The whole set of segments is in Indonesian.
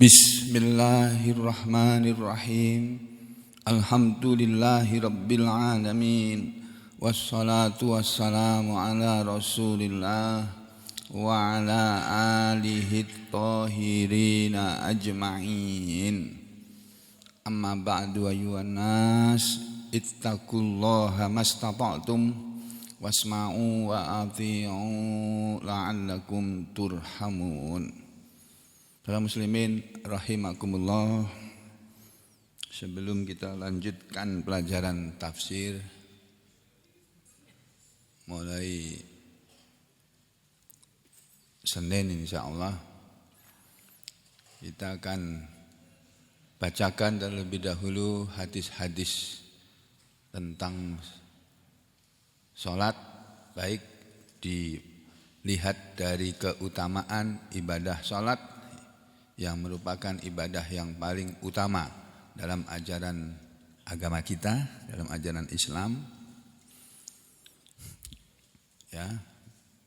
Bismillahirrahmanirrahim. Alhamdulillahi rabbil alamin. Wassalatu wassalamu ala rasulillah wa ala alihi thahirina ajma'in. Amma ba'du ayyuhan nas, ittaqullaha mastata'tum wasma'u wa ati'u la'allakum turhamun. Para muslimin rahimakumullah, sebelum kita lanjutkan pelajaran tafsir mulai Senin insyaallah, kita akan bacakan terlebih dahulu hadis-hadis tentang sholat, baik dilihat dari keutamaan ibadah sholat yang merupakan ibadah yang paling utama dalam ajaran agama kita, dalam ajaran Islam, ya,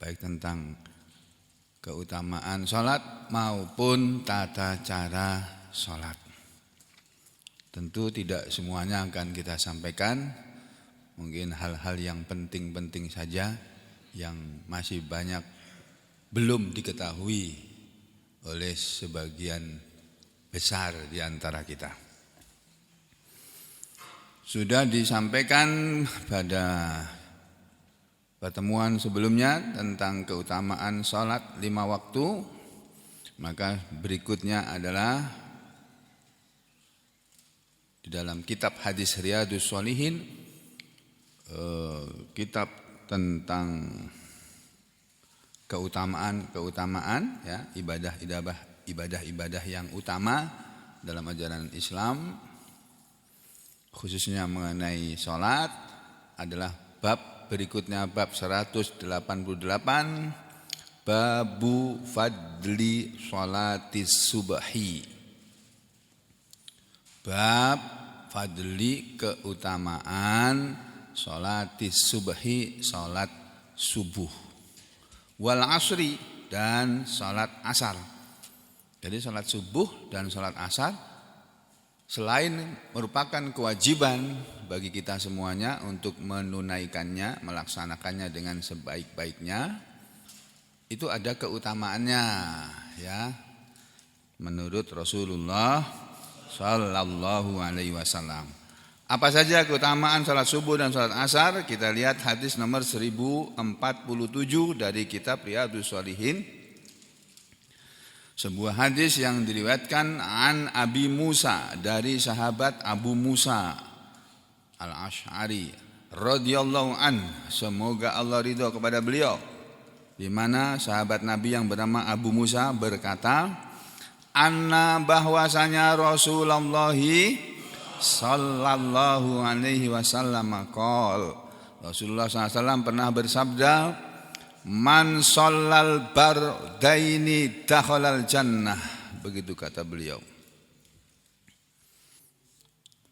baik tentang keutamaan sholat maupun tata cara sholat. Tentu tidak semuanya akan kita sampaikan, mungkin hal-hal yang penting-penting saja yang masih banyak belum diketahui oleh sebagian besar di antara kita. Sudah disampaikan pada pertemuan sebelumnya tentang keutamaan sholat 5 waktu, maka berikutnya adalah di dalam kitab hadis Riyadhus Shalihin, kitab tentang keutamaan ya, ibadah yang utama dalam ajaran Islam, khususnya mengenai salat, adalah bab berikutnya, bab 188, babu fadli sholatis subhi, bab fadli keutamaan sholatis subhi, salat subuh, wal asri, dan salat asar. Jadi salat subuh dan salat asar selain merupakan kewajiban bagi kita semuanya untuk menunaikannya, melaksanakannya dengan sebaik-baiknya, itu ada keutamaannya, ya, menurut Rasulullah sallallahu alaihi wasallam. Apa saja keutamaan salat subuh dan salat asar? Kita lihat hadis nomor 1047 dari kitab Riyadhus Shalihin. Sebuah hadis yang diriwayatkan an Abi Musa, dari sahabat Abu Musa Al-Asy'ari radhiyallahu an, semoga Allah ridho kepada beliau, di mana sahabat Nabi yang bernama Abu Musa berkata, anna, bahwasanya Rasulullah sallallahu alaihi wasallam qol, Rasulullah SAW pernah bersabda, man shallal bardaini dakhalal jannah, begitu kata beliau.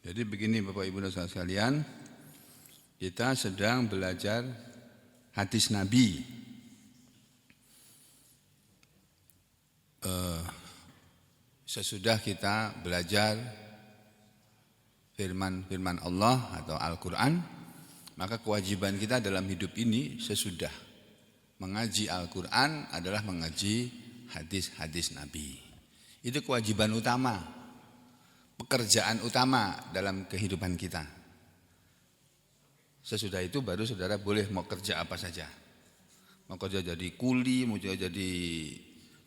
Jadi begini Bapak Ibu dan saudara sekalian, kita sedang belajar hadis Nabi. Sesudah kita belajar firman Allah atau Al-Quran, maka kewajiban kita dalam hidup ini sesudah mengaji Al-Quran adalah mengaji hadis-hadis Nabi. Itu kewajiban utama, pekerjaan utama dalam kehidupan kita. Sesudah itu baru saudara boleh mau kerja apa saja. Mau kerja jadi kuli, mau kerja jadi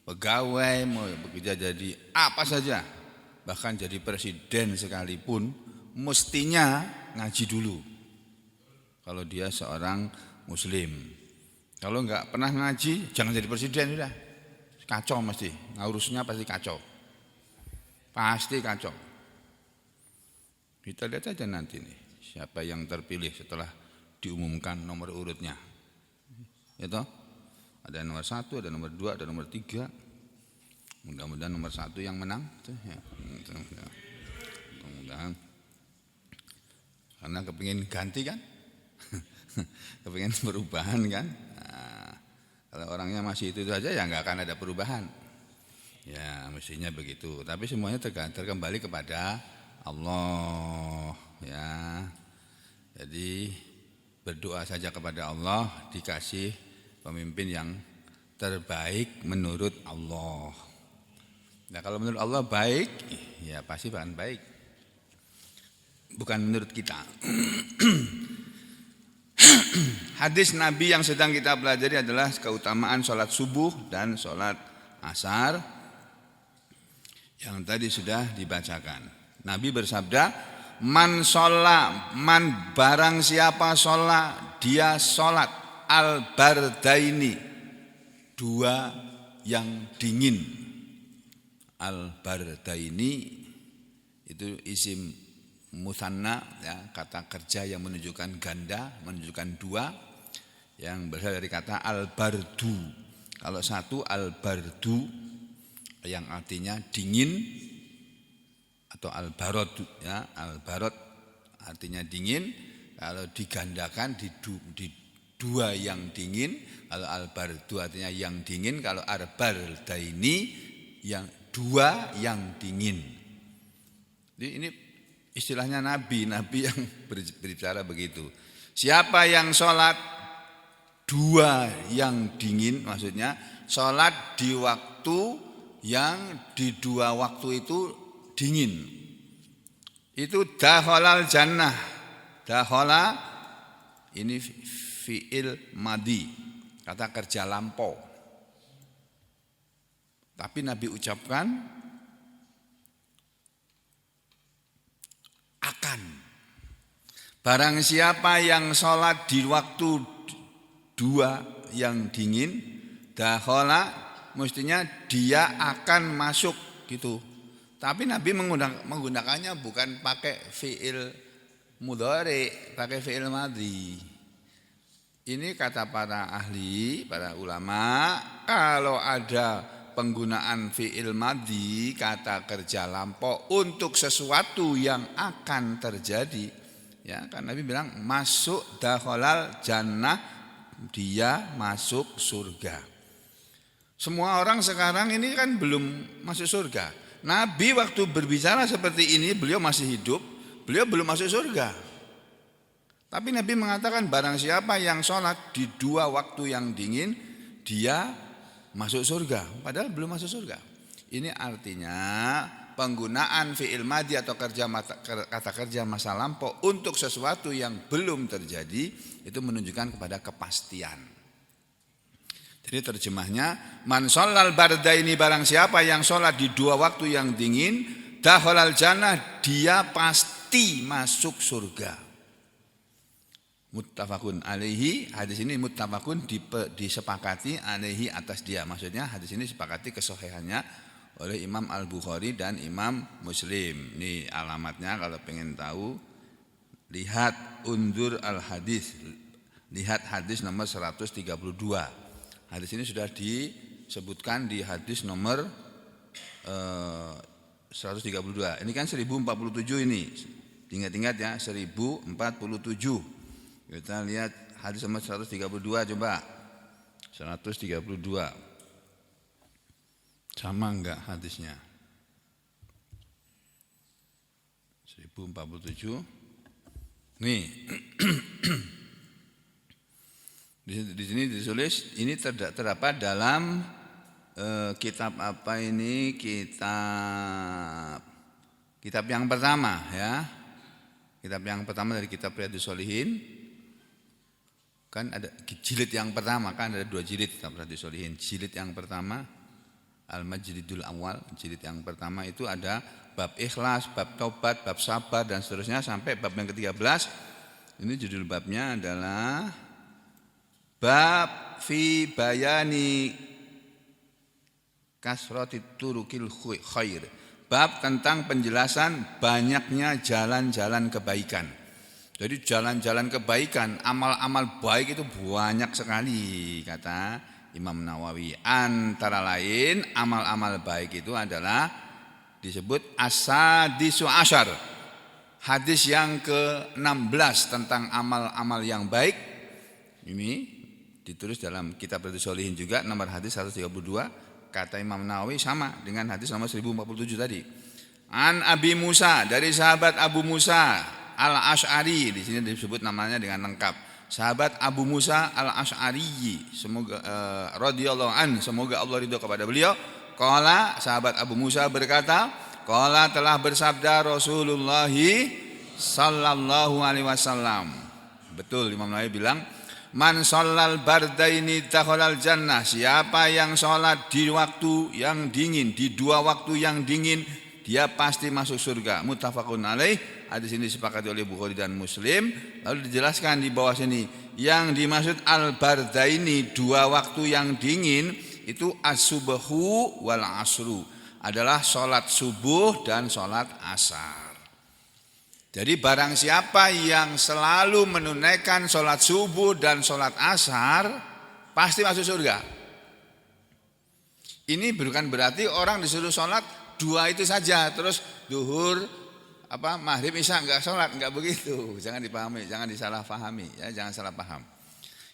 pegawai, mau bekerja jadi apa saja. Bahkan jadi presiden sekalipun, mestinya ngaji dulu kalau dia seorang muslim. Kalau enggak pernah ngaji, jangan jadi presiden, sudah kacau, mesti ngurusnya pasti kacau, pasti kacau. Kita lihat aja nanti nih siapa yang terpilih setelah diumumkan nomor urutnya. Itu ada nomor 1, ada nomor 2, ada nomor 3. Mudah-mudahan nomor 1 yang menang. Mudah-mudahan. Karena kepingin ganti kan, kepingin perubahan kan. Nah, kalau orangnya masih itu saja ya nggak akan ada perubahan. Ya, mestinya begitu. Tapi semuanya terkembali kepada Allah, ya. Jadi berdoa saja kepada Allah, dikasih pemimpin yang terbaik menurut Allah. Nah, kalau menurut Allah baik, ya pasti akan baik. Bukan menurut kita. Hadis Nabi yang sedang kita pelajari adalah keutamaan sholat subuh dan sholat asar yang tadi sudah dibacakan. Nabi bersabda, man barang siapa sholat, dia sholat al-bardaini, dua yang dingin. Al-bardaini itu isim musanna, ya, kata kerja yang menunjukkan ganda, menunjukkan dua, yang berasal dari kata al-bardu. Kalau satu al-bardu yang artinya dingin, atau al-barod, ya, al-barod artinya dingin. Kalau digandakan di dua yang dingin, kalau al-bardu artinya yang dingin, kalau al-bardaini yang dua yang dingin. Jadi ini istilahnya Nabi yang berbicara begitu. Siapa yang sholat dua yang dingin, maksudnya sholat di waktu yang di dua waktu itu dingin, itu dakhalal jannah. Dakhala ini fi'il madi, kata kerja lampau. Tapi Nabi ucapkan akan. Barang siapa yang sholat di waktu dua yang dingin, dakhala mestinya dia akan masuk gitu. Tapi Nabi menggunakannya bukan pakai fi'il mudhari, pakai fi'il madhi. Ini kata para ahli, para ulama, kalau ada penggunaan fi'il madhi, kata kerja lampau untuk sesuatu yang akan terjadi, ya kan Nabi bilang masuk dakhalal jannah, dia masuk surga. Semua orang sekarang ini kan belum masuk surga. Nabi waktu berbicara seperti ini, beliau masih hidup, beliau belum masuk surga. Tapi Nabi mengatakan barang siapa yang sholat di dua waktu yang dingin, dia masuk surga. Padahal belum masuk surga. Ini artinya penggunaan fi'il madhi atau kata kerja masa lampau untuk sesuatu yang belum terjadi, itu menunjukkan kepada kepastian. Jadi terjemahnya, man sholal bardaini, barang siapa yang sholat di dua waktu yang dingin, dakhalal jannah, dia pasti masuk surga. Muttafaqun alaihi, hadis ini muttafaqun disepakati alaihi atas dia. Maksudnya hadis ini sepakati kesahihannya oleh Imam Al-Bukhari dan Imam Muslim. Ini alamatnya kalau pengen tahu, lihat undur al-hadis, lihat hadis nomor 132. Hadis ini sudah disebutkan di hadis nomor 132. Ini kan 1047 ini. Ingat-ingat ya, 1047. Kita lihat hadis nomor 132 coba. 132. Sama enggak hadisnya? 1047. Nih. Di sini ditulis, ini terdapat dalam kitab apa ini? Kitab yang pertama, ya. Kitab yang pertama dari kitab Riyadhus Shalihin. Kan ada jilid yang pertama, kan ada 2 jilid kitab Riyadhus Shalihin. Jilid yang pertama Al-Majlidul Awal, jilid yang pertama itu ada bab ikhlas, bab taubat, bab sabar dan seterusnya sampai bab yang ke-13. Ini judul babnya adalah bab fi bayani kasratit turukil khair. Bab tentang penjelasan banyaknya jalan-jalan kebaikan. Jadi jalan-jalan kebaikan, amal-amal baik itu banyak sekali, kata Imam Nawawi. Antara lain amal-amal baik itu adalah disebut as-sadisu asyar. Hadis yang ke-16 tentang amal-amal yang baik. Ini ditulis dalam kitab Riyadhus Shalihin juga, nomor hadis 132, kata Imam Nawawi sama dengan hadis nomor 1047 tadi. An Abi Musa, dari sahabat Abu Musa Al-Asy'ari, di sini disebut namanya dengan lengkap. Sahabat Abu Musa Al-Asy'ari, semoga radhiyallahu an, semoga Allah ridho kepada beliau. Qala, sahabat Abu Musa berkata, qala, telah bersabda Rasulullah sallallahu alaihi wasallam. Betul, Imam Nawawi bilang, man shallal bardaini dakhalal jannah. Siapa yang sholat di waktu yang dingin, di dua waktu yang dingin, dia pasti masuk surga. Muttafaqun alaih. Hadis ini disepakati oleh Bukhari dan Muslim. Lalu dijelaskan di bawah sini, yang dimaksud al-bardaini, dua waktu yang dingin, itu as-subhu wal asru, adalah sholat subuh dan sholat asar. Jadi barang siapa yang selalu menunaikan sholat subuh dan sholat asar, pasti masuk surga. Ini bukan berarti orang disuruh sholat dua itu saja, terus duhur, maghrib, isya enggak sholat, enggak begitu. Jangan dipahami, jangan disalahpahami, ya, jangan salah paham.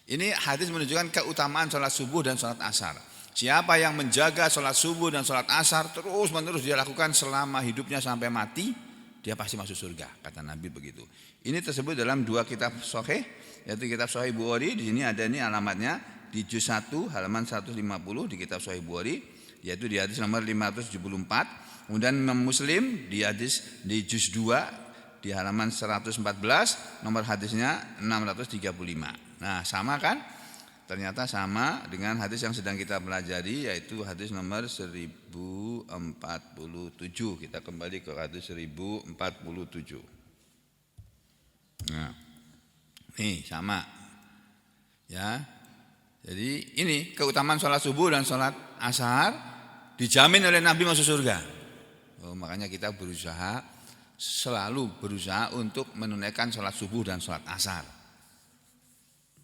Ini hadis menunjukkan keutamaan sholat subuh dan sholat asar. Siapa yang menjaga sholat subuh dan sholat asar terus menerus dia lakukan selama hidupnya sampai mati, dia pasti masuk surga, kata Nabi begitu. Ini tersebut dalam dua kitab sahih, yaitu kitab Sahih Bukhari. Di sini ada ini alamatnya di juz 1 halaman 150 di kitab Sahih Bukhari, yaitu di hadis nomor 574. Kemudian Imam Muslim di hadis di juz 2 di halaman 114, nomor hadisnya 635. Nah, sama kan? Ternyata sama dengan hadis yang sedang kita pelajari, yaitu hadis nomor 1047. Kita kembali ke hadis 1047. Nah, nih sama, ya. Jadi ini keutamaan sholat subuh dan sholat asar dijamin oleh Nabi masuk surga. Makanya kita selalu berusaha untuk menunaikan sholat subuh dan sholat asar.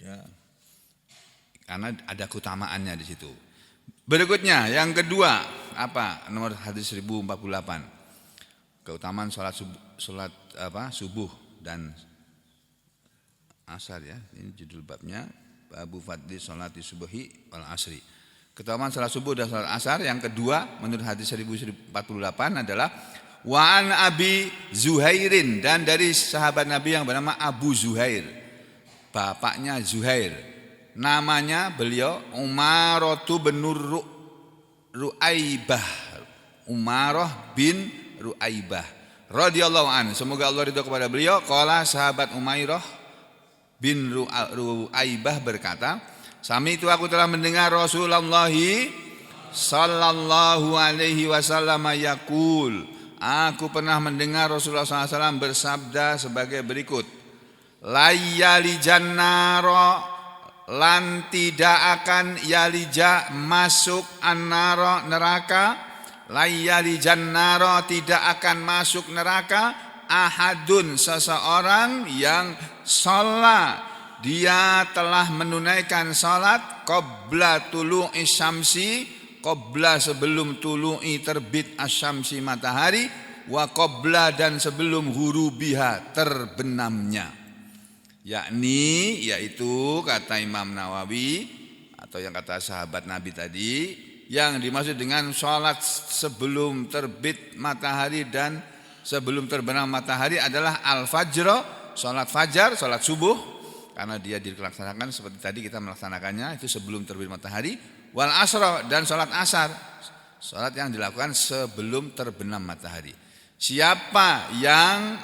Ya. Karena ada keutamaannya di situ. Berikutnya yang kedua apa? Nomor hadis 1048. Keutamaan subuh dan asar, ya. Ini judul babnya, Babu Fadli Sholati Subuhi wal Asri. Keutamaan salat subuh dan salat asar yang kedua menurut hadis 1048 adalah wa an Abi Zuhairin, dan dari sahabat Nabi yang bernama Abu Zuhair. Bapaknya Zuhair. Namanya beliau Umaratu bin Ru'aibah. Umarah bin Ru'aibah radhiyallahu anhu. Semoga Allah ridha kepada beliau. Qala, sahabat Umairah bin Ru'aibah berkata, sami itu aku telah mendengar Rasulullah sallallahu alaihi wasallam yaqul. Aku pernah mendengar Rasulullah SAW bersabda sebagai berikut. Layali jannaro, lan tidak akan yalija masuk annaro neraka. Layali jannaro, tidak akan masuk neraka. Ahadun, seseorang yang sholat, dia telah menunaikan salat qabla tulu'i syamsi, qabla sebelum tulu'i terbit asyamsi matahari, wa qabla dan sebelum hurubiha terbenamnya. Yaitu kata Imam Nawawi atau yang kata sahabat Nabi tadi, yang dimaksud dengan salat sebelum terbit matahari dan sebelum terbenam matahari adalah al-fajr, salat fajar, salat subuh, karena dia dilaksanakan seperti tadi kita melaksanakannya itu sebelum terbit matahari. Wal asra, dan salat asar, salat yang dilakukan sebelum terbenam matahari. Siapa yang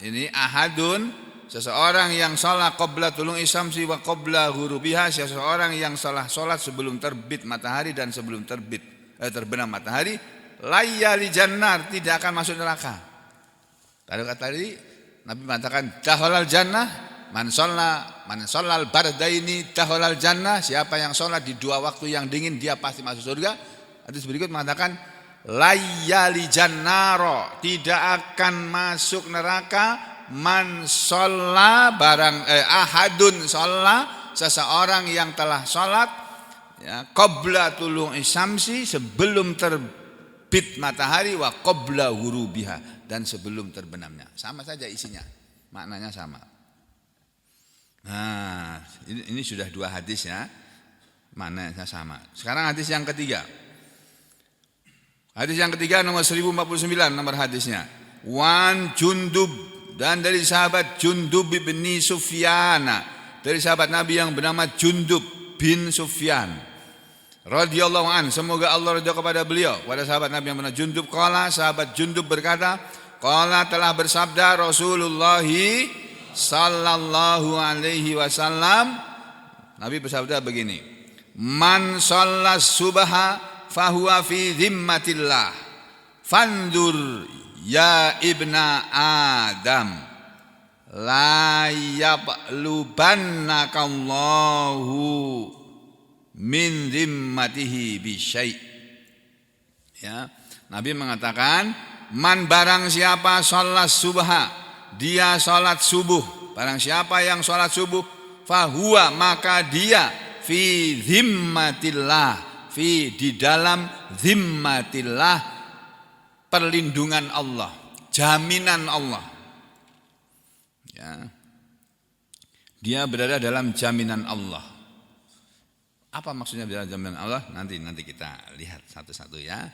ini ahadun, seseorang yang salat qabla tulu'i syamsi wa qabla ghurubiha, seseorang yang salat sebelum terbit matahari dan sebelum terbenam matahari, layali jannar, tidak akan masuk neraka. Tadi Nabi mengatakan dakhalal jannah man shallal bardaini dakhalal jannah. Siapa yang sholat di dua waktu yang dingin dia pasti masuk surga. Hadis berikut mengatakan layali jannaro, tidak akan masuk neraka man shalla ahadun shalla, seseorang yang telah sholat ya qabla tulu'i syamsi, sebelum terbit matahari, wa qabla ghurubiha, dan sebelum terbenamnya. Sama saja isinya, maknanya sama. Nah, ini sudah dua hadis ya, maknanya sama. Sekarang hadis yang ketiga. Hadis yang ketiga nomor 1049 nomor hadisnya. Wan Jundub, dan dari sahabat Jundub bin Sufyan, dari sahabat Nabi yang bernama Jundub bin Sufyan radhiyallahu an, semoga Allah ridha kepada beliau, pada sahabat Nabi yang bernama Jundub. Qala, sahabat Jundub berkata, qala, telah bersabda Rasulullah sallallahu alaihi wasallam, Nabi bersabda begini, man shallas subha fahuwa fi dhimmatillah fandur ya ibna Adam la yablubannakallahu min dhimmatihi bisyai'. Ya, Nabi mengatakan, man barang siapa sholat subha, dia sholat subuh, barang siapa yang sholat subuh, fahuwa maka dia fi dhimmatillah, fi di dalam dhimmatillah, perlindungan Allah, jaminan Allah. Ya. Dia berada dalam jaminan Allah. Apa maksudnya berada dalam jaminan Allah? Nanti kita lihat satu-satu ya.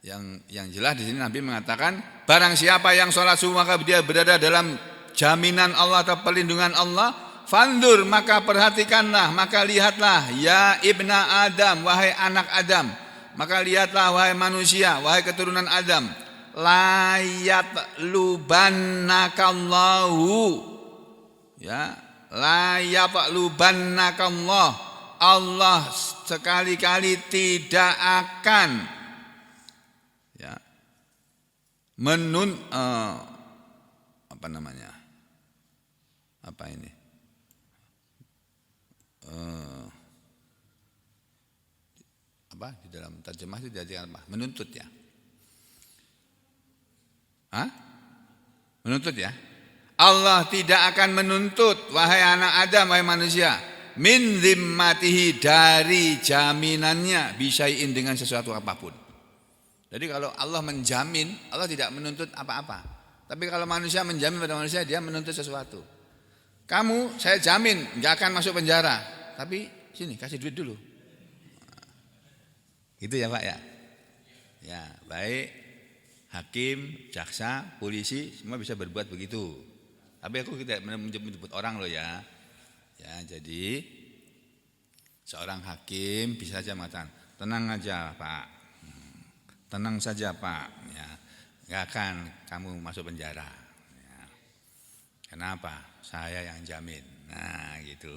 Yang jelas di sini Nabi mengatakan, barang siapa yang sholat subuh maka dia berada dalam jaminan Allah atau perlindungan Allah. Fandur, maka perhatikanlah, maka lihatlah, ya ibna Adam, wahai anak Adam, maka lihatlah wahai manusia, wahai keturunan Adam, la yatlubannakallahu, ya, la yatlubannakallahu, Allah sekali-kali tidak akan ya apa ini di dalam terjemah itu diartikan apa? Menuntut ya. Menuntut ya. Allah tidak akan menuntut, wahai anak Adam, wahai manusia, min zimmatihi, dari jaminannya, bisyai'in, dengan sesuatu apapun. Jadi kalau Allah menjamin, Allah tidak menuntut apa-apa. Tapi kalau manusia menjamin pada manusia, dia menuntut sesuatu. Kamu, saya jamin nggak akan masuk penjara, tapi sini kasih duit dulu. Gitu ya Pak ya. Ya, baik. Hakim, jaksa, polisi semua bisa berbuat begitu. Tapi aku tidak menyebut orang loh ya. Ya, jadi seorang hakim bisa saja mengatakan, tenang aja Pak, tenang saja Pak, ya, nggak akan kamu masuk penjara. Ya. Kenapa? Saya yang jamin. Nah gitu.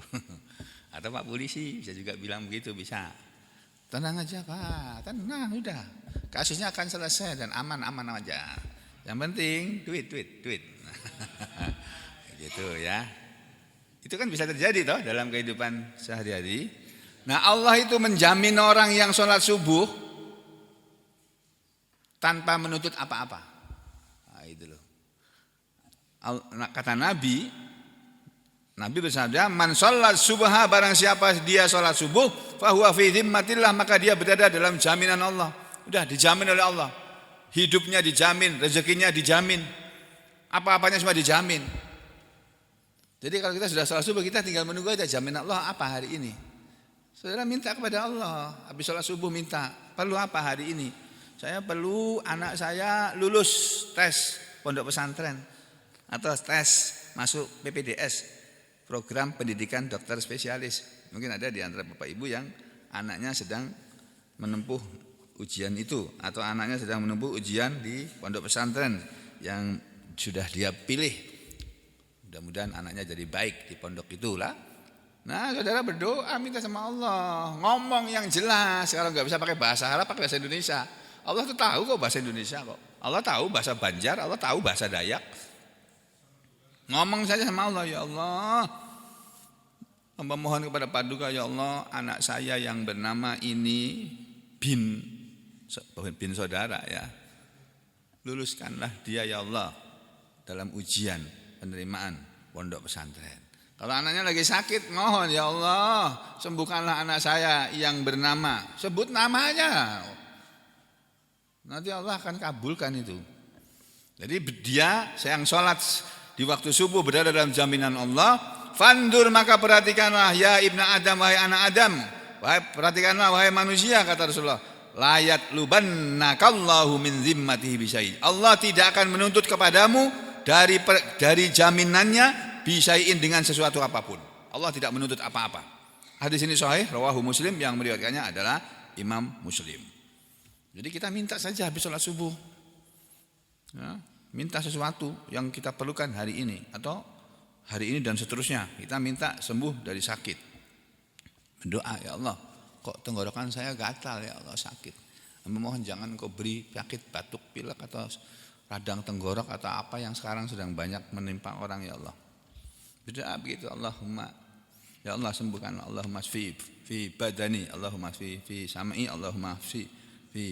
Atau Pak polisi bisa juga bilang begitu, bisa. Tenang aja Pak, tenang udah, kasusnya akan selesai dan aman-aman aja. Yang penting duit. Gitu ya. Itu kan bisa terjadi toh dalam kehidupan sehari-hari. Nah, Allah itu menjamin orang yang sholat subuh tanpa menuntut apa-apa. Nah, itu loh. Kata Nabi bersabda, man sholat subha, barang siapa dia sholat subuh, fahuwa fi dhimmatillah, maka dia berada dalam jaminan Allah. Udah dijamin oleh Allah. Hidupnya dijamin, rezekinya dijamin, apa-apanya semua dijamin. Jadi kalau kita sudah sholat subuh, kita tinggal menunggu aja jaminan Allah apa hari ini. Saudara minta kepada Allah, habis sholat subuh minta, perlu apa hari ini? Saya perlu anak saya lulus tes pondok pesantren atau tes masuk PPDS, program pendidikan dokter spesialis. Mungkin ada di antara Bapak Ibu yang anaknya sedang menempuh ujian itu, atau anaknya sedang menempuh ujian di pondok pesantren yang sudah dia pilih. Mudah-mudahan anaknya jadi baik di pondok itulah. Nah, saudara berdoa, minta sama Allah, ngomong yang jelas. Kalau nggak bisa pakai bahasa Arab, pakai bahasa Indonesia. Allah tuh tahu kok bahasa Indonesia kok. Allah tahu bahasa Banjar, Allah tahu bahasa Dayak. Ngomong saja sama Allah, ya Allah, hamba mohon kepada Paduka, ya Allah, anak saya yang bernama ini bin saudara ya, luluskanlah dia ya Allah dalam ujian penerimaan pondok pesantren. Kalau anaknya lagi sakit, mohon ya Allah, sembuhkanlah anak saya yang bernama, sebut namanya, nanti Allah akan kabulkan itu. Jadi dia yang sholat di waktu subuh berada dalam jaminan Allah. Fandur, maka perhatikanlah ya ibna Adam, wahai anak Adam, perhatikanlah wahai manusia, kata Rasulullah, la yatlubannakallahu min zimmatihi bisyai. Allah tidak akan menuntut kepadamu dari jaminannya bisyai'in dengan sesuatu apapun. Allah tidak menuntut apa-apa. Hadis ini sahih, rawahu Muslim, yang meriwayatkannya adalah Imam Muslim. Jadi kita minta saja habis sholat subuh, ya, minta sesuatu yang kita perlukan hari ini atau hari ini dan seterusnya. Kita minta sembuh dari sakit. Berdoa, ya Allah, kok tenggorokan saya gatal, ya Allah sakit. Memohon jangan kau beri penyakit batuk pilek atau radang tenggorok atau apa yang sekarang sedang banyak menimpa orang, ya Allah. Berdoa begitu, Allahumma, ya Allah sembuhkan, Allahumma fi badani, Allahumma fi sam'i, Allahumma fi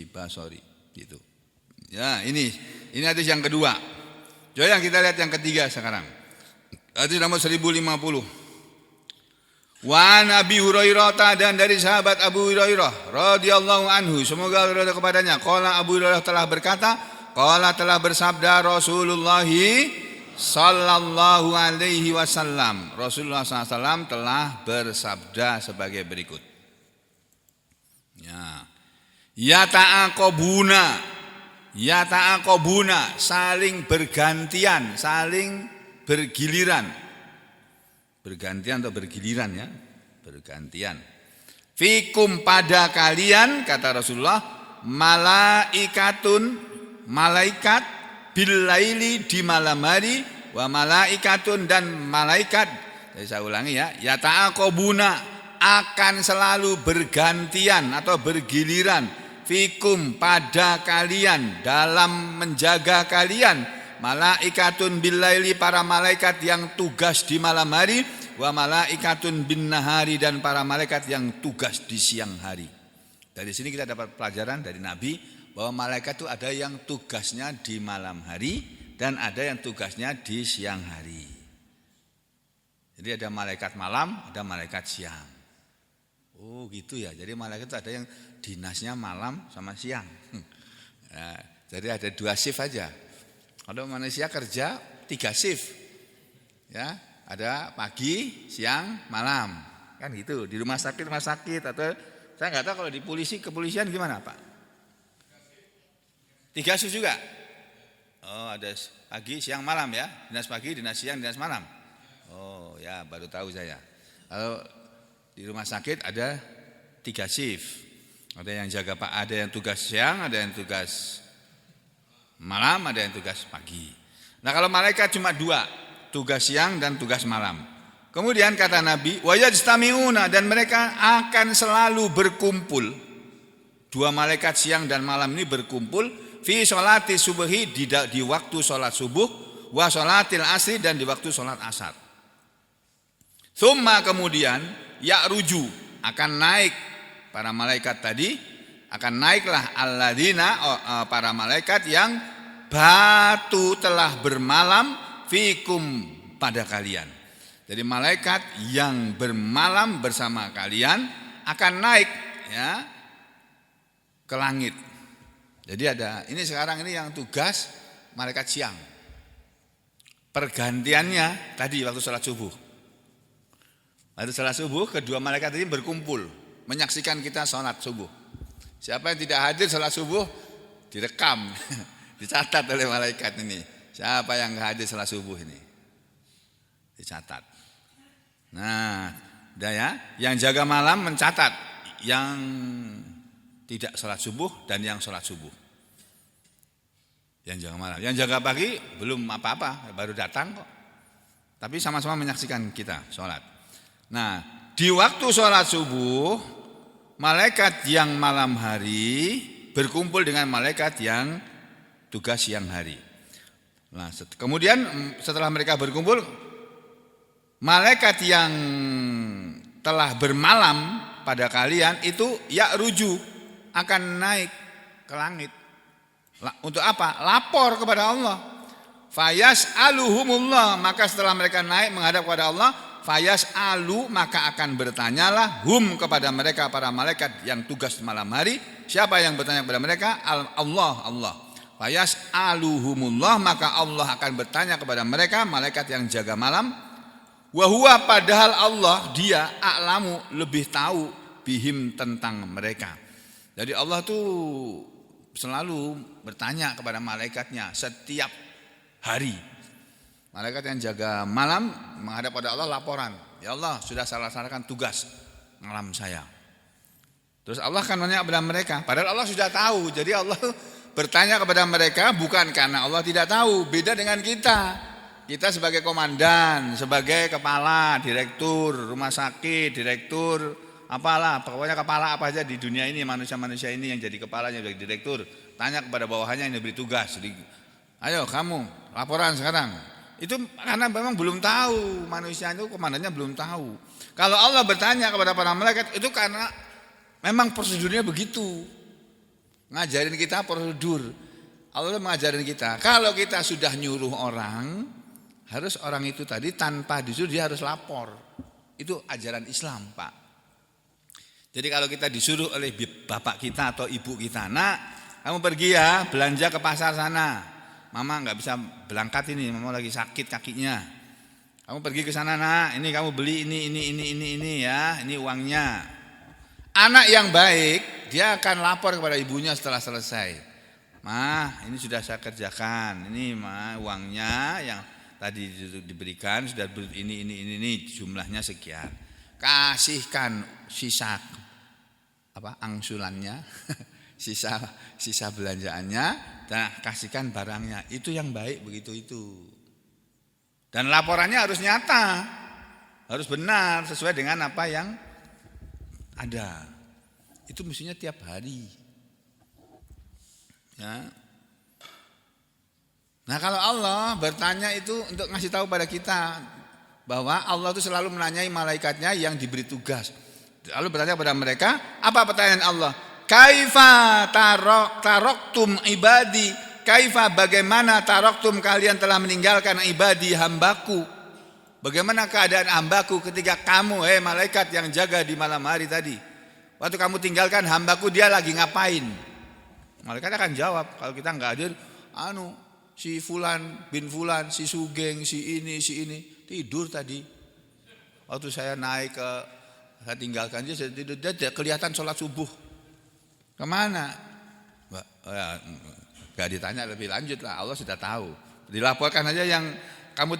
basari, gitu. Ya, ini hadis yang kedua. Coba yang kita lihat yang ketiga sekarang. Hadis nomor 1050. Wa Nabi Hurairah, dan dari sahabat Abu Hurairah radhiyallahu anhu, semoga Allah ridha kepadanya, qala Abu Hurairah telah berkata, qala telah bersabda Rasulullah sallallahu alaihi wasallam. Rasulullah SAW telah bersabda sebagai berikut. Ya. Yata'aqabuna, saling bergantian, saling bergiliran. Bergantian atau bergiliran, ya. Bergantian. Fikum, pada kalian, kata Rasulullah, malaikat billaili, di malam hari, wa malaikatun, dan malaikat. Jadi saya ulangi, ya, yata'aqabuna, akan selalu bergantian atau bergiliran, fikum, pada kalian, dalam menjaga kalian, malaikatun billaili, para malaikat yang tugas di malam hari, wa malaikatun bin nahari, dan para malaikat yang tugas di siang hari. Dari sini kita dapat pelajaran dari Nabi bahwa malaikat itu ada yang tugasnya di malam hari dan ada yang tugasnya di siang hari. Jadi ada malaikat malam, ada malaikat siang. Oh gitu ya, jadi malaikat itu ada yang dinasnya malam sama siang. Ya, jadi ada 2 shift aja. Kalau manusia kerja 3 shift, ya, ada pagi, siang, malam, kan gitu. Di rumah sakit atau saya nggak tahu kalau di kepolisian gimana Pak? 3 shift juga. Oh, ada pagi, siang, malam, ya. Dinas pagi, dinas siang, dinas malam. Oh ya, baru tahu saya. Kalau di rumah sakit ada 3 shift. Ada yang jaga Pak, ada yang tugas siang, ada yang tugas malam, ada yang tugas pagi. Nah kalau malaikat cuma 2, tugas siang dan tugas malam. Kemudian kata Nabi, wa yajtami'una, dan mereka akan selalu berkumpul. 2 malaikat siang dan malam ini berkumpul fi sholati subuhi, di waktu sholat subuh, wa sholatil asri, dan di waktu sholat asar. Tsumma, kemudian ya'ruju, akan naik para malaikat tadi, akan naiklah alladzina, para malaikat yang batu telah bermalam fikum, pada kalian. Jadi malaikat yang bermalam bersama kalian akan naik, ya, ke langit. Jadi ada ini sekarang ini yang tugas malaikat siang. Pergantiannya tadi waktu sholat subuh. Waktu sholat subuh kedua malaikat ini berkumpul menyaksikan kita sholat subuh. Siapa yang tidak hadir sholat subuh direkam, dicatat oleh malaikat ini. Siapa yang tidak hadir sholat subuh ini dicatat. Nah, ya, yang jaga malam mencatat yang tidak sholat subuh dan yang sholat subuh. Yang jaga malam, yang jaga pagi belum apa-apa, baru datang kok. Tapi sama-sama menyaksikan kita sholat. Nah, di waktu sholat subuh, malaikat yang malam hari berkumpul dengan malaikat yang tugas siang hari. Nah, kemudian setelah mereka berkumpul, malaikat yang telah bermalam pada kalian itu ya'ruju, akan naik ke langit. Untuk apa? Lapor kepada Allah. Fayas'aluhumullah, maka setelah mereka naik menghadap kepada Allah, fayas'alu, maka akan bertanyalah hum, kepada mereka para malaikat yang tugas malam hari. Siapa yang bertanya kepada mereka? Allah. Fayas'aluhumullah, maka Allah akan bertanya kepada mereka malaikat yang jaga malam. Wa huwa, padahal Allah, dia a'lamu, lebih tahu bihim, tentang mereka. Jadi Allah tuh selalu bertanya kepada malaikatnya setiap hari. Malaikat yang jaga malam menghadap pada Allah laporan, ya Allah sudah saya laksanakan tugas malam saya. Terus Allah akan menanya kepada mereka, padahal Allah sudah tahu. Jadi Allah bertanya kepada mereka bukan karena Allah tidak tahu, beda dengan kita. Kita sebagai komandan, sebagai kepala, direktur rumah sakit, direktur apalah, pokoknya kepala apa aja di dunia ini, manusia-manusia ini yang jadi kepalanya, jadi direktur, tanya kepada bawahannya yang diberi tugas. Jadi, ayo kamu laporan sekarang. Itu karena memang belum tahu, manusia itu komandannya belum tahu. Kalau Allah bertanya kepada para malaikat itu karena memang prosedurnya begitu. Ngajarin kita prosedur. Allah mengajarin kita. Kalau kita sudah nyuruh orang, harus orang itu tadi tanpa disuruh dia harus lapor. Itu ajaran Islam, Pak. Jadi kalau kita disuruh oleh bapak kita atau ibu kita, nak, kamu pergi ya belanja ke pasar sana. Mama nggak bisa berangkat ini, mama lagi sakit kakinya. Kamu pergi ke sana nak, ini kamu beli ini ya, ini uangnya. Anak yang baik dia akan lapor kepada ibunya setelah selesai. Mah, ini sudah saya kerjakan, ini mah uangnya yang tadi diberikan sudah ini jumlahnya sekian. Kasihkan sisa angsulannya, sisa belanjaannya. Dan kasihkan barangnya, itu yang baik begitu itu. Dan laporannya harus nyata, harus benar sesuai dengan apa yang ada. Itu mestinya tiap hari. Ya. Nah kalau Allah bertanya itu untuk ngasih tahu pada kita bahwa Allah itu selalu menanyai malaikatnya yang diberi tugas. Lalu bertanya kepada mereka, apa pertanyaan Allah? Kaifa taroktum ibadi, kaifa bagaimana taroktum kalian telah meninggalkan ibadi hambaku. Bagaimana keadaan hambaku ketika kamu malaikat yang jaga di malam hari tadi, waktu kamu tinggalkan hambaku dia lagi ngapain? Malaikat akan jawab, kalau kita nggak hadir, si fulan bin fulan, si Sugeng, si ini tidur tadi. Waktu saya naik saya tinggalkan dia, saya tidur, dia kelihatan sholat subuh. Kemana? Gak ditanya lebih lanjut lah, Allah sudah tahu. Dilaporkan aja yang kamu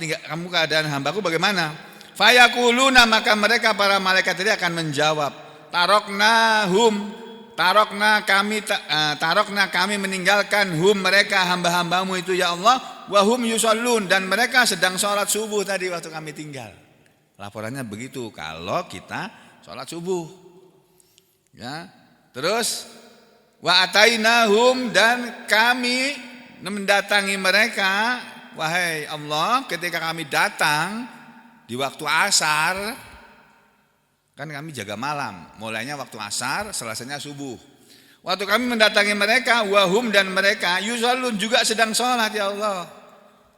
keadaan hambaku bagaimana? Fayakuluna, maka mereka para malaikat tadi akan menjawab, tarokna kami meninggalkan mereka hamba-hambamu itu ya Allah, wahum yusallun, dan mereka sedang sholat subuh tadi waktu kami tinggal. Laporannya begitu kalau kita sholat subuh. Ya, terus wa atainahum, dan kami mendatangi mereka, wahai Allah, ketika kami datang di waktu asar, kan kami jaga malam, mulainya waktu asar, selesainya subuh. Waktu kami mendatangi mereka, wahum, dan mereka yusallun, juga sedang sholat ya Allah.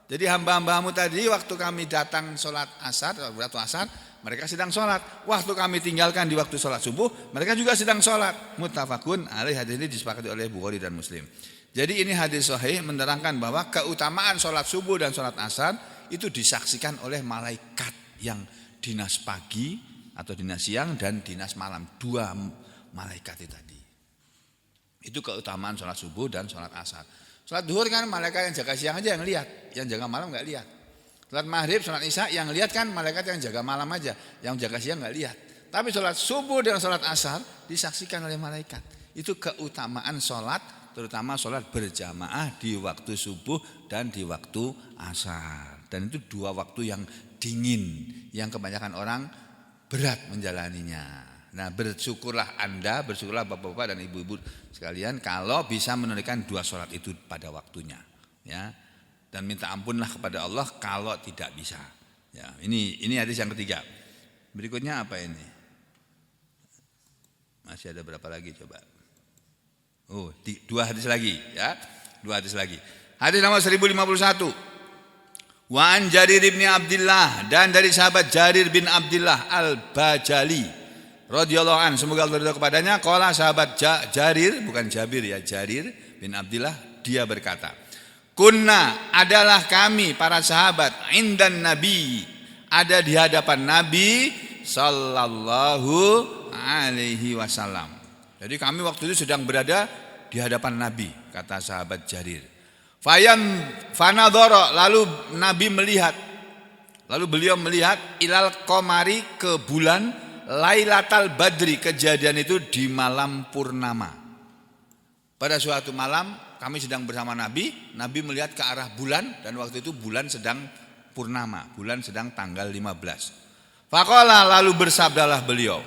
Jadi hamba-hambamu tadi waktu kami datang sholat asar, waktu asar, mereka sedang sholat. Waktu kami tinggalkan di waktu sholat subuh, mereka juga sedang sholat. Muttafaqun alaih, hadis ini disepakati oleh Bukhari dan Muslim. Jadi ini hadis sahih menerangkan bahwa keutamaan sholat subuh dan sholat asar itu disaksikan oleh malaikat yang dinas pagi atau dinas siang dan dinas malam. 2 malaikat itu tadi. Itu keutamaan sholat subuh dan sholat asar. Sholat duhur kan malaikat yang jaga siang aja yang lihat, yang jaga malam nggak lihat. Sholat maghrib, sholat isya yang lihat kan malaikat yang jaga malam aja, yang jaga siang nggak lihat. Tapi sholat subuh dan sholat asar disaksikan oleh malaikat. Itu keutamaan sholat, terutama sholat berjamaah di waktu subuh dan di waktu asar. Dan itu 2 waktu yang dingin, yang kebanyakan orang berat menjalaninya. Nah, bersyukurlah Anda, bersyukurlah bapak-bapak dan ibu-ibu sekalian kalau bisa menunaikan 2 sholat itu pada waktunya. Ya. Dan minta ampunlah kepada Allah kalau tidak bisa. Ya, ini hadis yang ketiga. Berikutnya apa ini? Masih ada berapa lagi coba? 2 hadis lagi ya. 2 hadis lagi. Hadis nomor 1051. Wa an Jarir bin Abdullah, dan dari sahabat Jarir bin Abdullah Al-Bajali radhiyallahu an, semoga Allah ridha kepadanya, qala sahabat Jarir, bukan Jabir ya, Jarir bin Abdullah, dia berkata, kunna, adalah kami para sahabat, indan Nabi, ada di hadapan Nabi sallallahu alaihi wasallam. Jadi kami waktu itu sedang berada di hadapan Nabi, kata sahabat Jarir. Fanadhara, lalu Nabi melihat, lalu beliau melihat ilal qamari, ke bulan, Lailatal Badri, kejadian itu di malam purnama. Pada suatu malam kami sedang bersama Nabi melihat ke arah bulan, dan waktu itu bulan sedang purnama, bulan sedang tanggal 15. Faqala, lalu bersabdalah beliau,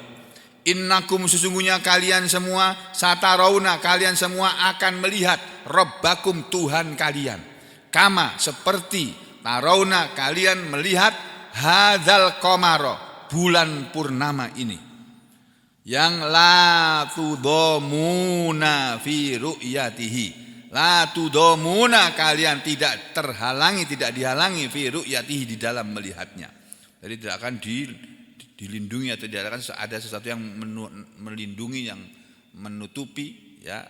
innakum, sesungguhnya kalian semua, satarauna, kalian semua akan melihat Rabbakum, Tuhan kalian, kama, seperti tarauna, kalian melihat hadzal qamara, bulan purnama ini, yang la tudhamuna fi ru'yatihi, la tudhamuna, kalian tidak terhalangi, tidak dihalangi, fi ru'yatihi, di dalam melihatnya. Jadi tidak akan dilindungi atau tidak akan ada sesuatu yang melindungi, yang menutupi ya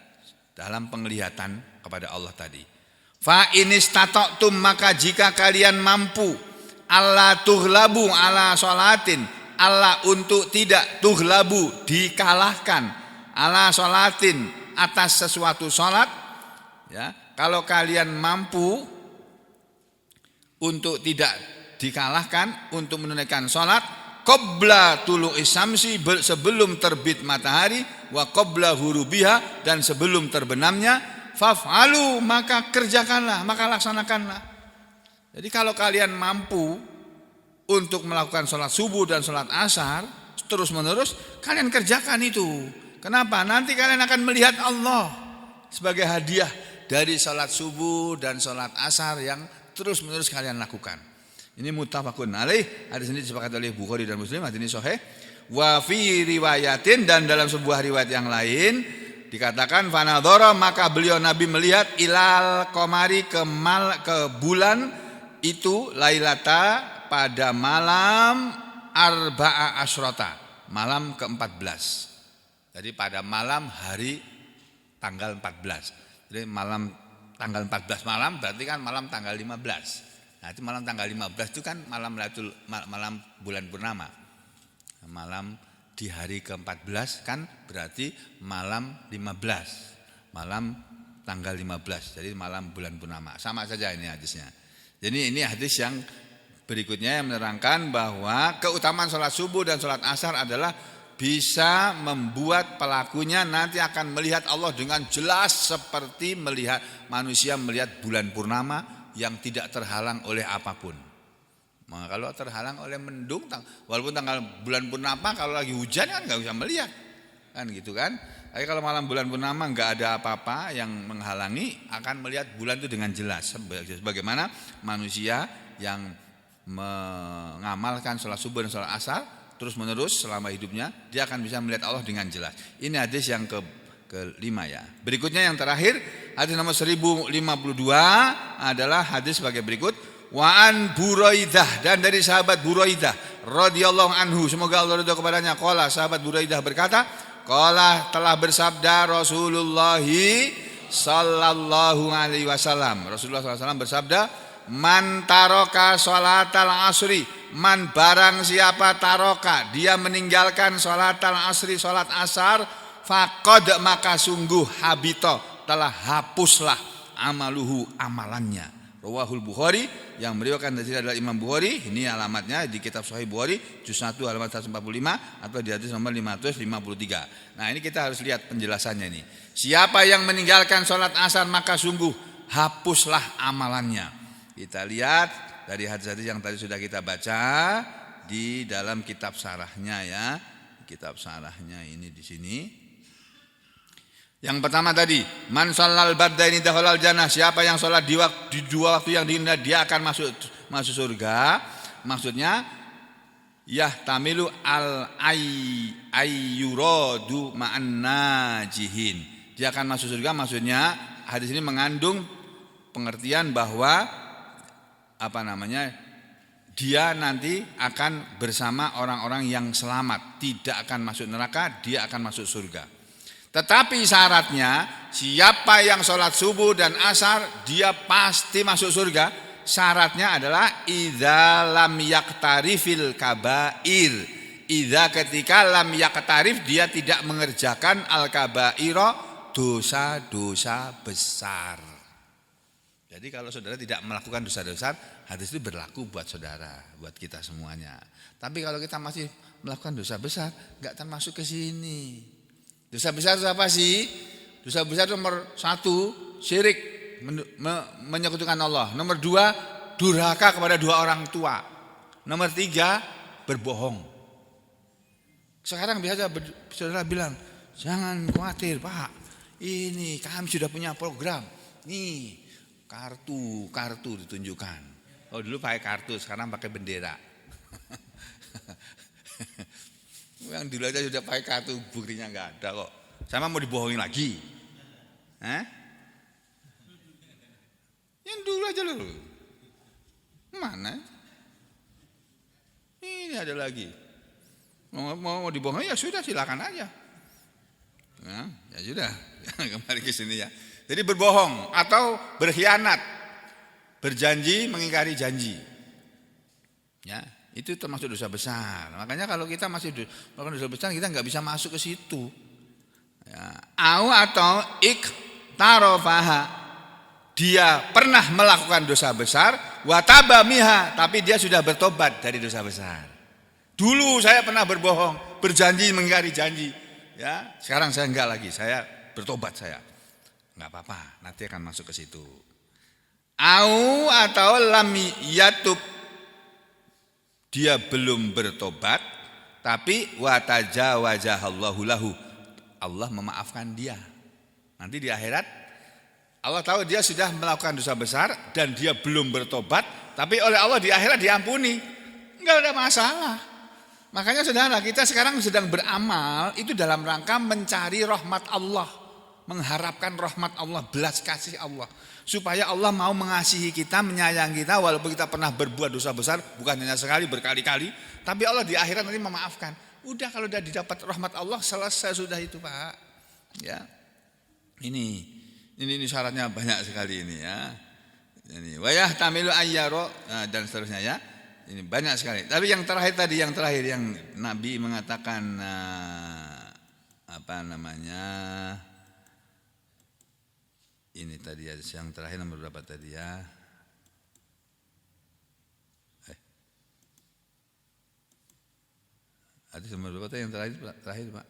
dalam penglihatan kepada Allah tadi. Fa inistata'tum, maka jika kalian mampu, Allah tughlabu ala sholatin, Allah untuk tidak tughlabu, dikalahkan, ala sholatin, atas sesuatu sholat ya. Kalau kalian mampu untuk tidak dikalahkan, untuk menunaikan sholat qabla tulu'is syamsi, sebelum terbit matahari, wa qabla hurubiha, dan sebelum terbenamnya, faf'alu, maka kerjakanlah, maka laksanakanlah. Jadi kalau kalian mampu untuk melakukan sholat subuh dan sholat asar terus menerus, kalian kerjakan itu. Kenapa? Nanti kalian akan melihat Allah sebagai hadiah dari sholat subuh dan sholat asar yang terus menerus kalian lakukan. Ini muttafaqun alaih, hadis ini disepakati oleh Bukhari dan Muslim, hadis ini sahih. Wa fi riwayatin, dan dalam sebuah riwayat yang lain dikatakan fanadhara, maka beliau Nabi melihat ilal qamari, ke bulan itu, lailata, pada malam arba'a asyrata, malam ke-14. Jadi pada malam hari tanggal 14. Jadi malam tanggal 14 malam berarti kan malam tanggal 15. Nah, itu malam tanggal 15 itu kan malam bulan purnama. Malam di hari ke-14 kan berarti malam 15. Malam tanggal 15. Jadi malam bulan purnama. Sama saja ini hadisnya. Jadi ini hadis yang berikutnya yang menerangkan bahwa keutamaan sholat subuh dan sholat asar adalah bisa membuat pelakunya nanti akan melihat Allah dengan jelas, seperti melihat manusia melihat bulan purnama yang tidak terhalang oleh apapun. Maka kalau terhalang oleh mendung, walaupun tanggal bulan purnama, kalau lagi hujan kan nggak bisa melihat, kan gitu kan. Tapi kalau malam bulan purnama nggak ada apa-apa yang menghalangi, akan melihat bulan itu dengan jelas. Bagaimana manusia yang mengamalkan sholat subuh dan sholat asar terus menerus selama hidupnya, dia akan bisa melihat Allah dengan jelas. Ini hadis yang kelima ya. Berikutnya yang terakhir, hadis nomor 1052 adalah hadis sebagai berikut. Wa an Buraidah, dan dari sahabat Buraidah radhiyallahu anhu, semoga Allah ridha kepadanya, qala, sahabat Buraidah berkata, qala, telah bersabda Rasulullah sallallahu alaihi wasallam. Rasulullah sallallahu alaihi wasallam bersabda, man taroka sholatal asri, man barang siapa taroka, dia meninggalkan sholatal asri, sholat asar, faqad, maka sungguh habito, telah hapuslah amaluhu, amalannya. Rawahul Bukhari, yang meriwayatkan dari sini adalah Imam Bukhari. Ini alamatnya di kitab Sahih Bukhari juz 1 halaman 145 atau di hadis nomor 553. Nah, ini kita harus lihat penjelasannya ini. Siapa yang meninggalkan sholat asar maka sungguh hapuslah amalannya. Kita lihat dari hadis-hadis yang tadi sudah kita baca di dalam kitab sarahnya ya. Kitab sarahnya ini di sini. Yang pertama tadi, man shallal baddaini dakhalal jannah, siapa yang sholat di dua waktu yang diindah, dia akan masuk surga. Maksudnya yahtamilu al ayyuradu ma'an najihin. Dia akan masuk surga, maksudnya hadis ini mengandung pengertian bahwa dia nanti akan bersama orang-orang yang selamat, tidak akan masuk neraka, dia akan masuk surga. Tetapi syaratnya, siapa yang sholat subuh dan asar, dia pasti masuk surga. Syaratnya adalah idza lam yaktarifil kabair, Idza ketika lam yaqtarif dia tidak mengerjakan al-kabaira dosa-dosa besar. Jadi kalau saudara tidak melakukan dosa-dosa besar, hadis itu berlaku buat saudara, buat kita semuanya. Tapi kalau kita masih melakukan dosa besar, enggak termasuk ke sini. Dosa besar itu apa sih? Dosa besar nomor 1, syirik, menyekutukan Allah. Nomor 2, durhaka kepada 2 orang tua. Nomor 3, berbohong. Sekarang biasa saudara bilang, jangan khawatir Pak, ini kami sudah punya program. Nih, kartu ditunjukkan. Oh dulu pakai kartu, sekarang pakai bendera. Yang dulu aja sudah pakai kartu, buktinya nggak ada kok. Sama mau dibohongin lagi? Yang dulu aja loh. Mana? Ini ada lagi. Mau dibohongin ya sudah, silakan aja. Nah, ya sudah, kembali ke sini ya. Jadi berbohong atau berkhianat, berjanji mengingkari janji, ya itu termasuk dosa besar. Makanya kalau kita masih melakukan dosa besar, kita nggak bisa masuk ke situ. Ya. Atau iktarofaha, dia pernah melakukan dosa besar, wataba miha, tapi dia sudah bertobat dari dosa besar. Dulu saya pernah berbohong, berjanji mengingkari janji, ya sekarang saya enggak lagi, saya bertobat saya. Enggak apa-apa, nanti akan masuk ke situ. Atau lam yatub, dia belum bertobat, tapi watajawazahallahu lahu, Allah memaafkan dia. Nanti di akhirat Allah tahu dia sudah melakukan dosa besar dan dia belum bertobat, tapi oleh Allah di akhirat diampuni. Enggak ada masalah. Makanya saudara, kita sekarang sedang beramal itu dalam rangka mencari rahmat Allah, mengharapkan rahmat Allah, belas kasih Allah, supaya Allah mau mengasihi kita, menyayangi kita walaupun kita pernah berbuat dosa besar, bukan hanya sekali, berkali-kali, tapi Allah di akhirat nanti memaafkan. Udah, kalau sudah didapat rahmat Allah, selesai sudah itu Pak. Ya. Ini syaratnya banyak sekali ini ya. Ini wayah tamilu ayyaro dan seterusnya ya. Ini banyak sekali. Tapi yang terakhir yang Nabi mengatakan ini tadi ya, yang terakhir nomor berapa tadi ya? Hadis nomor berapa tadi yang terakhir Pak?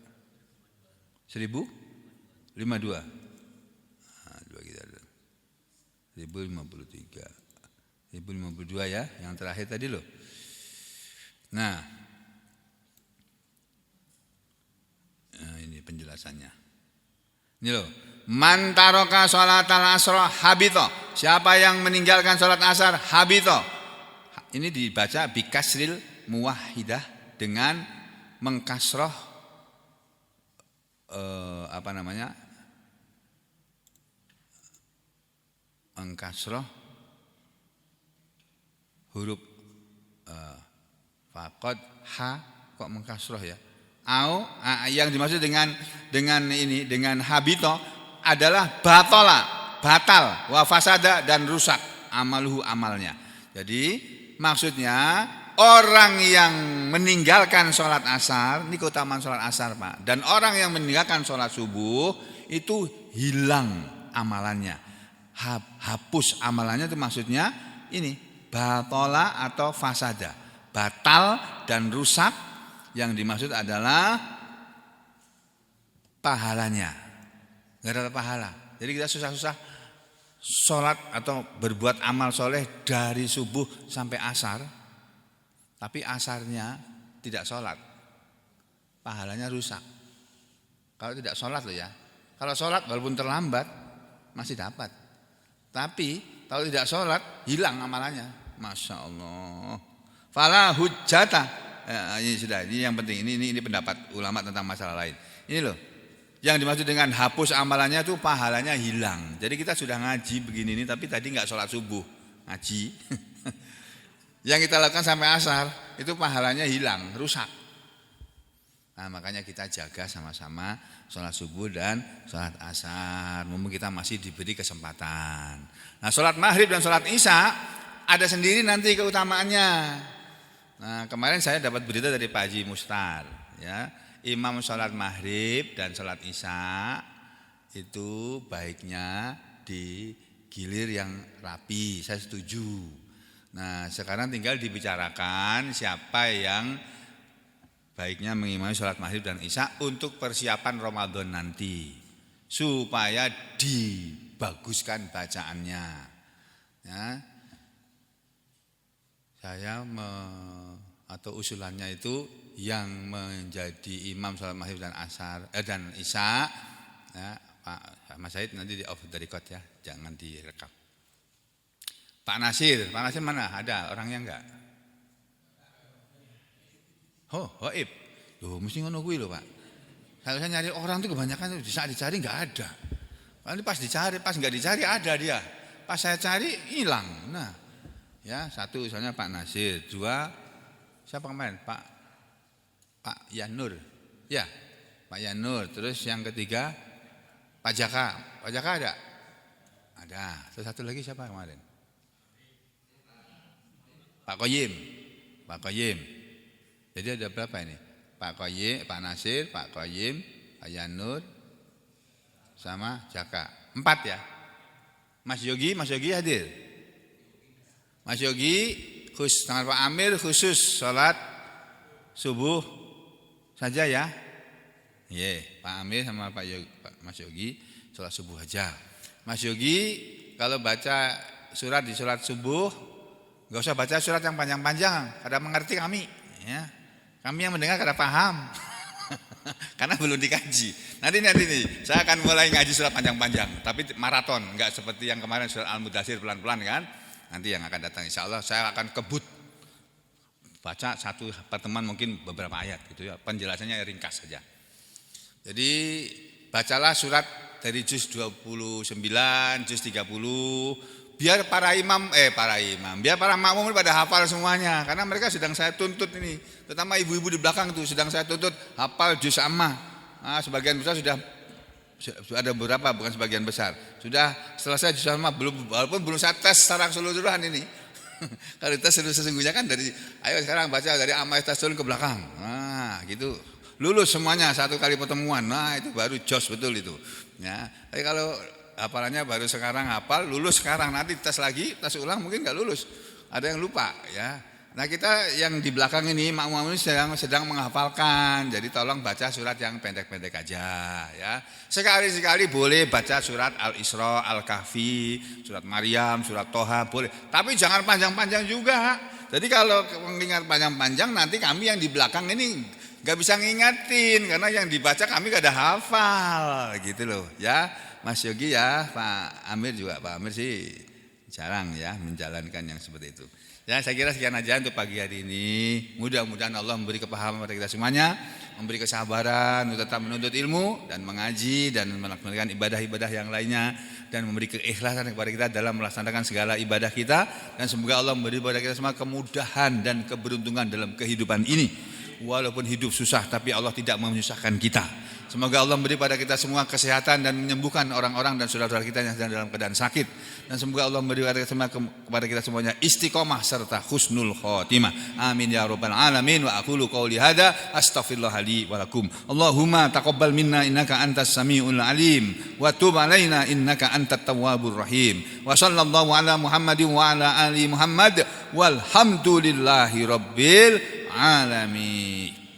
1052. Dua kita dulu. 1053. 1052 ya, yang terakhir tadi loh. Nah, ini penjelasannya. Ini loh. Man taraka sholatal asra habito. Siapa yang meninggalkan sholat asar habito. Ini dibaca bikasril muwahhidah dengan mengkasroh mengkasroh huruf faqad ha, kok mengkasroh ya. Yang dimaksud dengan habito adalah batal, wa fasada dan rusak amaluhu amalnya. Jadi maksudnya orang yang meninggalkan sholat asar, ini keutamaan sholat asar Pak, dan orang yang meninggalkan sholat subuh itu hilang amalannya, hapus amalannya, itu maksudnya ini batola atau fasada, batal dan rusak. Yang dimaksud adalah pahalanya, nggak ada pahala. Jadi kita susah-susah sholat atau berbuat amal soleh dari subuh sampai asar, tapi asarnya tidak sholat, pahalanya rusak. Kalau tidak sholat loh ya. Kalau sholat walaupun terlambat masih dapat, tapi kalau tidak sholat hilang amalannya. Masya Allah. Fala hujjata. Ini sudah, ini yang penting. Ini pendapat ulama tentang masalah lain. Ini loh, yang dimaksud dengan hapus amalannya itu pahalanya hilang. Jadi kita sudah ngaji begini ini, tapi tadi nggak sholat subuh, ngaji. Yang kita lakukan sampai asar itu pahalanya hilang, rusak. Nah makanya kita jaga sama-sama sholat subuh dan sholat asar. Mumpung kita masih diberi kesempatan. Nah sholat maghrib dan sholat isya ada sendiri nanti keutamaannya. Nah, kemarin saya dapat berita dari Pak Haji Mustar, ya, imam sholat maghrib dan sholat isya itu baiknya digilir yang rapi. Saya setuju. Nah, sekarang tinggal dibicarakan siapa yang baiknya mengimami sholat maghrib dan isya untuk persiapan Ramadan nanti, supaya dibaguskan bacaannya. Ya. Saya atau usulannya itu yang menjadi imam sholat maghrib dan dan isya, ya, Pak Mas Said nanti di off the record ya, jangan direkam. Pak Nasir mana? Ada orangnya enggak? Oh, gaib. Loh, mesti ngono kuwi lho, Pak. Kalau saya nyari orang tuh kebanyakan di saat dicari enggak ada. Nanti pas dicari, pas enggak dicari ada dia. Pas saya cari hilang. Nah, ya, satu misalnya Pak Nasir, dua siapa kemarin? Pak Yanur. Ya, Pak Yanur. Terus yang ketiga Pak Jaka. Pak Jaka ada? Ada. Terus satu lagi siapa kemarin? Pak Koyim. Jadi ada berapa ini? Pak Koyim, Pak Nasir, Pak Koyim, Pak Yanur, sama Jaka. 4 ya. Mas Yogi hadir. Mas Yogi dengan Pak Amir khusus sholat subuh saja ya. Iya, Pak Amir sama Mas Yogi sholat subuh aja. Mas Yogi kalau baca surat di sholat subuh, enggak usah baca surat yang panjang-panjang, kada mengerti kami, ya. Kami yang mendengar kada paham. Karena belum dikaji. Nanti nih, saya akan mulai ngaji surat panjang-panjang, tapi maraton, enggak seperti yang kemarin surat Al-Mudaththir pelan-pelan kan. Nanti yang akan datang insyaallah saya akan kebut baca satu pertemuan mungkin beberapa ayat gitu ya. Penjelasannya ringkas saja. Jadi bacalah surat dari juz 29, juz 30 biar para makmum pada hafal semuanya, karena mereka sedang saya tuntut ini, terutama ibu-ibu di belakang itu sedang saya tuntut hafal juz amma. Nah, sebagian besar sudah ada beberapa, bukan sebagian besar sudah selesai juz amma, walaupun belum saya tes secara keseluruhan ini. Kalau tes sesungguhnya kan dari ayo sekarang baca dari amma turun ke belakang, nah gitu lulus semuanya satu kali pertemuan, nah itu baru jos betul itu ya. Tapi kalau hafalannya baru sekarang hafal, lulus sekarang, nanti tes lagi, tes ulang mungkin nggak lulus, ada yang lupa ya. Nah kita yang di belakang ini makmum ini sedang menghafalkan, jadi tolong baca surat yang pendek-pendek aja ya. Sekali-sekali boleh baca surat Al-Isra, Al-Kahfi, surat Maryam, surat Toha boleh, tapi jangan panjang-panjang juga. Jadi kalau mengingat panjang-panjang nanti kami yang di belakang ini nggak bisa ngingetin, karena yang dibaca kami gak ada hafal gitu loh ya. Mas Yogi ya, Pak Amir juga. Pak Amir sih jarang ya menjalankan yang seperti itu. Ya, saya kira sekian aja untuk pagi hari ini. Mudah-mudahan Allah memberi kepahaman pada kita semuanya, memberi kesabaran untuk tetap menuntut ilmu dan mengaji dan melaksanakan ibadah-ibadah yang lainnya, dan memberi keikhlasan kepada kita dalam melaksanakan segala ibadah kita, dan semoga Allah memberi kepada kita semua kemudahan dan keberuntungan dalam kehidupan ini. Walaupun hidup susah, tapi Allah tidak menyusahkan kita. Semoga Allah memberi pada kita semua kesehatan dan menyembuhkan orang-orang dan saudara-saudara kita yang sedang dalam keadaan sakit. Dan semoga Allah memberi kepada kita semuanya istiqomah serta husnul khotimah. Amin ya rabbal alamin. Wa aqulu qouli hadza astaghfirullah li wa lakum. Allahumma taqabbal minna innaka antas samiul alim wa tub alaina innaka antat tawwabur rahim. Wa sallallahu ala Muhammadin wa ala ali Muhammad walhamdulillahi rabbil alamin.